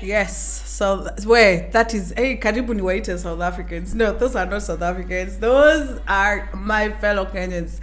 Yes, so wait, that is, hey, karibu ni waite South Africans. No, those are not South Africans. Those are my fellow Kenyans.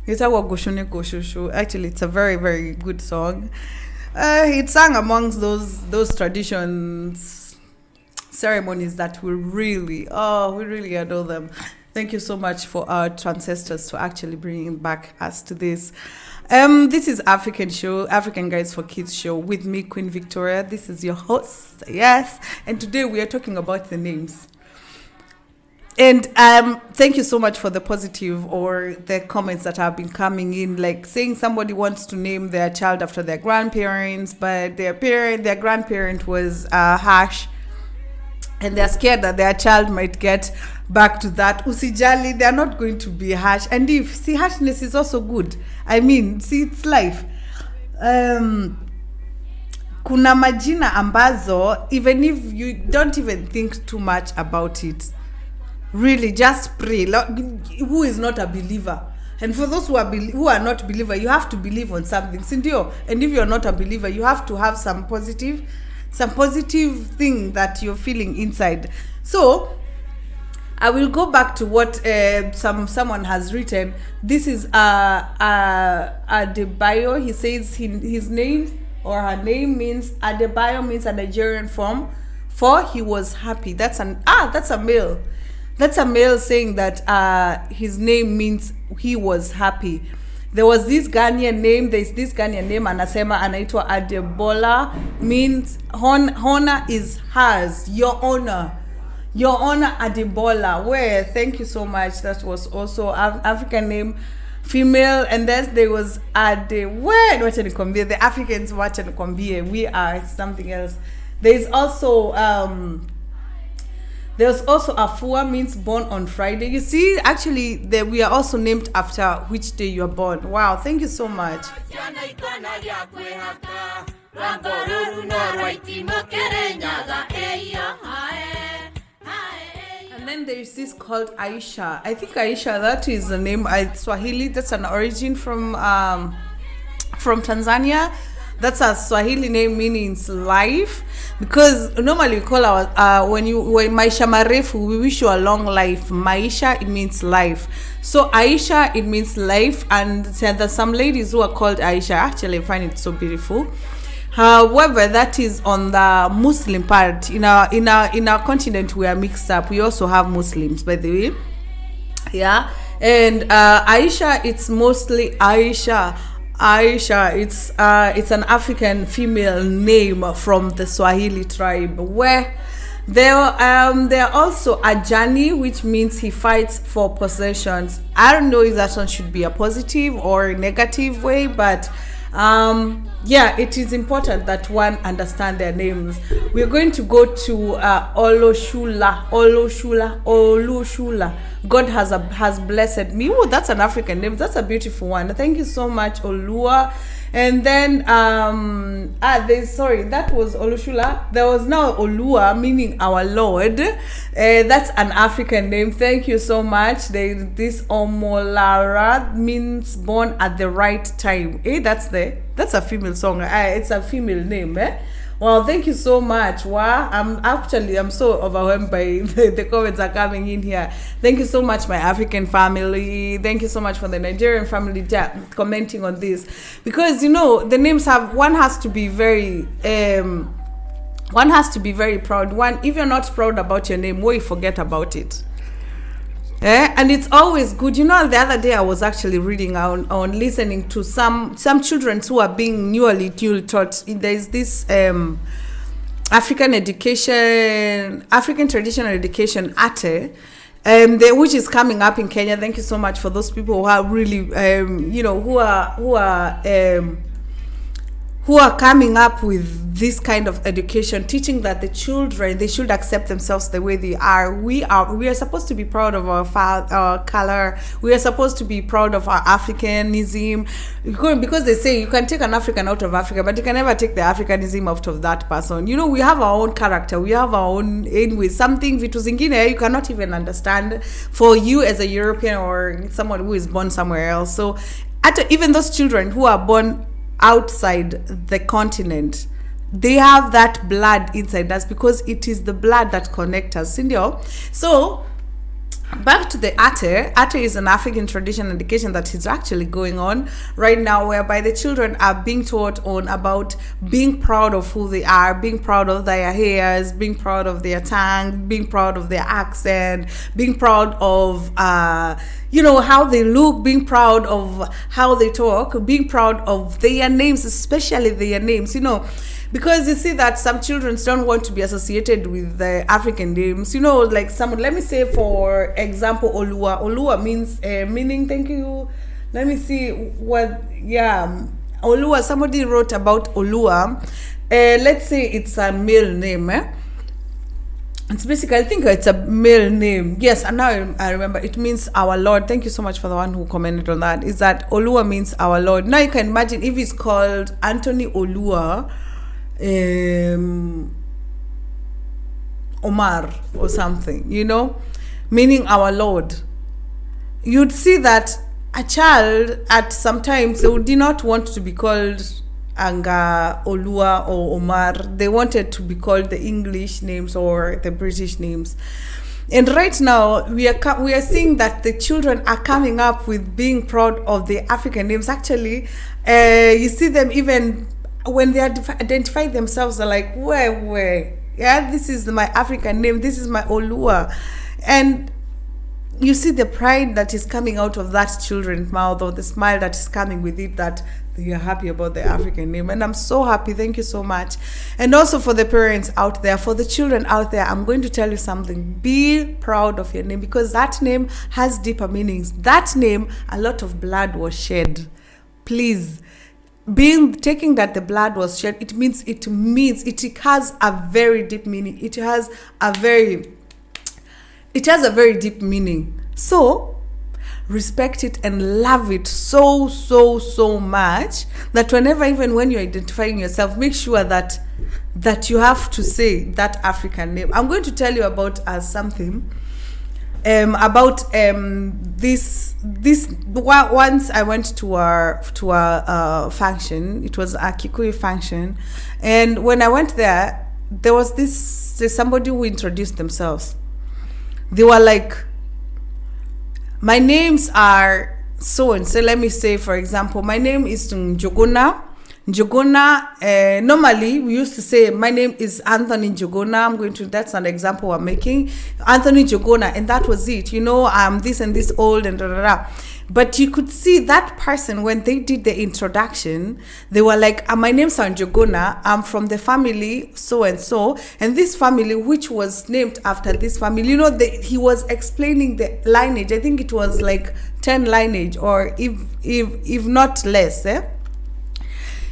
It's our Goshone Koshushu. Actually, it's a very, very good song. It's sung amongst those traditions, ceremonies that we really adore them. Thank you so much for our ancestors to actually bringing back us to this. This is African Guides for Kids show with me, Queen Victoria. This is your host, yes. And today we are talking about the names. And thank you so much for the positive or the comments that have been coming in, like saying somebody wants to name their child after their grandparents, but their grandparent was harsh, and they're scared that their child might get back to that. Usijali, they're not going to be harsh. And harshness is also good. I mean, it's life. Kuna majina ambazo, even if you don't even think too much about it, really just pray. Who is not a believer? And for those who are not believer, you have to believe on something. Sindio. And if you're not a believer, you have to have some positive thing that you're feeling inside. So I will go back to what someone has written. This is Adebayo. He says his name or her name means Adebayo, means a Nigerian form for he was happy. That's a male. That's a male saying that his name means he was happy. There's this Ghanaian name anasema anaitwa Adebola, means honor is hers, your honor Adebola. Where, thank you so much. That was also African name, female. And then there was the Africans we are something else. There's also Afua, means born on Friday. You see, actually, we are also named after which day you're born. Wow, thank you so much. And then there is this called Aisha. I think Aisha, that is the name, Swahili. That's an origin from Tanzania. That's a Swahili name meaning life, because normally we call our when Maisha Marefu, we wish you a long life. Maisha, it means life. So Aisha, it means life, and there's some ladies who are called Aisha. Actually, I find it so beautiful. However, that is on the Muslim part. In our continent, we are mixed up. We also have Muslims, by the way. Yeah, and Aisha, it's mostly Aisha, it's an African female name from the Swahili tribe, where there are also Ajani, which means he fights for possessions. I don't know if that one should be a positive or a negative way, but yeah, it is important that one understand their names. We're going to go to Olushula. God has blessed me. Oh, that's an African name. That's a beautiful one. Thank you so much, Olua. And then that was Olushula. There was now Olua, meaning our Lord. That's an African name. Thank you so much. This Omolara means born at the right time. That's a female song. It's a female name. Well, thank you so much. Wow, I'm so overwhelmed by the comments are coming in here. Thank you so much, my African family. Thank you so much for the Nigerian family commenting on this, because the names one has to be very proud. If you're not proud about your name, you forget about it. And it's always good. The other day I was actually reading on listening to some children who are being newly taught. There's this African traditional education ATE, which is coming up in Kenya. Thank you so much for those people who are really who are coming up with this kind of education, teaching that the children, they should accept themselves the way they are. We are supposed to be proud of our color. We are supposed to be proud of our Africanism, because they say you can take an African out of Africa, but you can never take the Africanism out of that person. We have our own character. We have our own, anyway, something vitu zingine you cannot even understand for you as a European or someone who is born somewhere else. So even those children who are born outside the continent, they have that blood inside us, because it is the blood that connects us, sindio. So back to the ate. Ate is an African tradition education that is actually going on right now, whereby the children are being taught on about being proud of who they are, being proud of their hairs, being proud of their tongue, being proud of their accent, being proud of how they look, being proud of how they talk, being proud of their names, especially their names, because you see that some children don't want to be associated with the African names. Like someone, let me say, for example, Olua. Olua means meaning, thank you. Let me see Olua, somebody wrote about Olua. Let's say it's a male name. It's basically, I think it's a male name. Yes, and now I remember, it means our Lord. Thank you so much for the one who commented on that. Is that Olua means our Lord. Now you can imagine if it's called Anthony Olua, Omar or something, meaning our Lord. You'd see that a child at sometimes they did not want to be called Anga, Olua or Omar. They wanted to be called the English names or the British names. And right now we are seeing that the children are coming up with being proud of the African names. Actually, you see them even when they identify themselves, they're like, where, this is my African name, this is my Olua. And you see the pride that is coming out of that children's mouth, or the smile that is coming with it, that they are happy about the African name. And I'm so happy. Thank you so much. And also for the parents out there, for the children out there, I'm going to tell you something. Be proud of your name, because that name has deeper meanings. That name, a lot of blood was shed. Please, taking that the blood was shed, it has a very deep meaning. It has a very deep meaning. So respect it and love it so much, that even when you're identifying yourself, make sure that you have to say that African name. I'm going to tell you about something about this once I went to a function. It was a Kikuyu function, and when I went there was there's somebody who introduced themselves. They were like, my names are so and so. Let me say, for example, my name is Njogona. Normally we used to say, my name is Anthony Njogona. That's an example we're making. Anthony Njogona, and that was it. I'm this and this old and da. But you could see that person, when they did the introduction, they were like, my name's Njogona. I'm from the family so and so, and this family, which was named after this family. He was explaining the lineage. I think it was like 10 lineage, or if not less.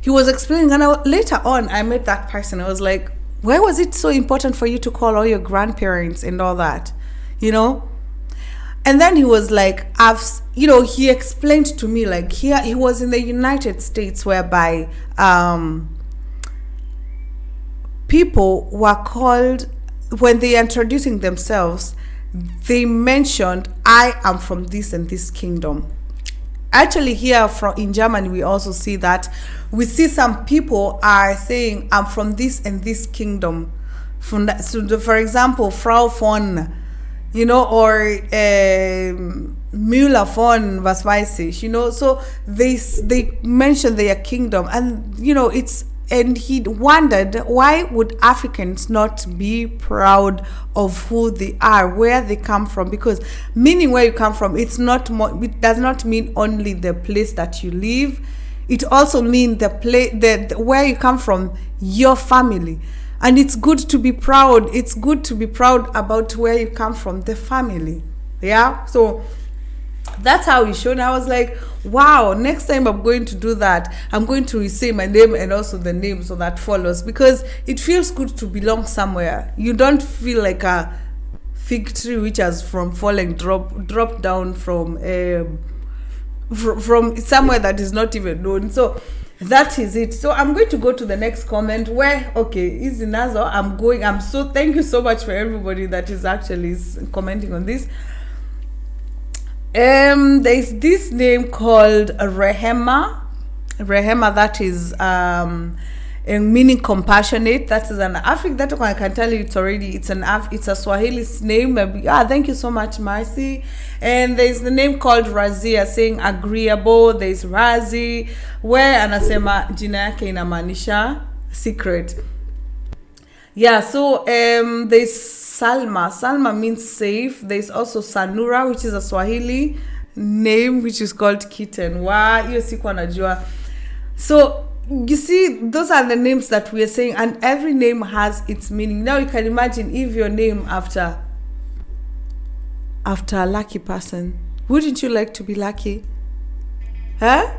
He was explaining, and later on I met that person. I was like, why was it so important for you to call all your grandparents and all that, And then he was like, he explained to me, like, here he was in the United States, whereby people were called, when they are introducing themselves, they mentioned, I am from this and this kingdom. Actually, here in Germany, we also see that. We see some people are saying, I'm from this and this kingdom. For example, Frau von, or Müller von was weiß ich, so they mention their kingdom, and and he wondered, why would Africans not be proud of who they are, where they come from? Because meaning where you come from, it does not mean only the place that you live. It also means the place, where you come from, your family. And it's good to be proud. It's good to be proud about where you come from, the family. Yeah. So that's how he showed. I was like, wow, next time I'm going to do that. I'm going to say my name and also the name, so that follows, because it feels good to belong somewhere. You don't feel like a fig tree which has dropped down from somewhere that is not even known. So that is it. So I'm going to go to the next comment where, is Inazo. Thank you so much for everybody that is actually commenting on this. There's this name called Rehema, that is meaning compassionate. That is an African. That one I can tell you, it's already it's a Swahili name. Thank you so much, Marcy. And there's the name called Razia, saying agreeable. There's Razi, where anasema jina yake inamaanisha secret. Yeah, so there's Salma. Salma means safe. There's also Sanura, which is a Swahili name, which is called kitten. Wow, hiyo sikuwa najua. So you see, those are the names that we are saying, and every name has its meaning. Now you can imagine if your name after a lucky person. Wouldn't you like to be lucky? Huh?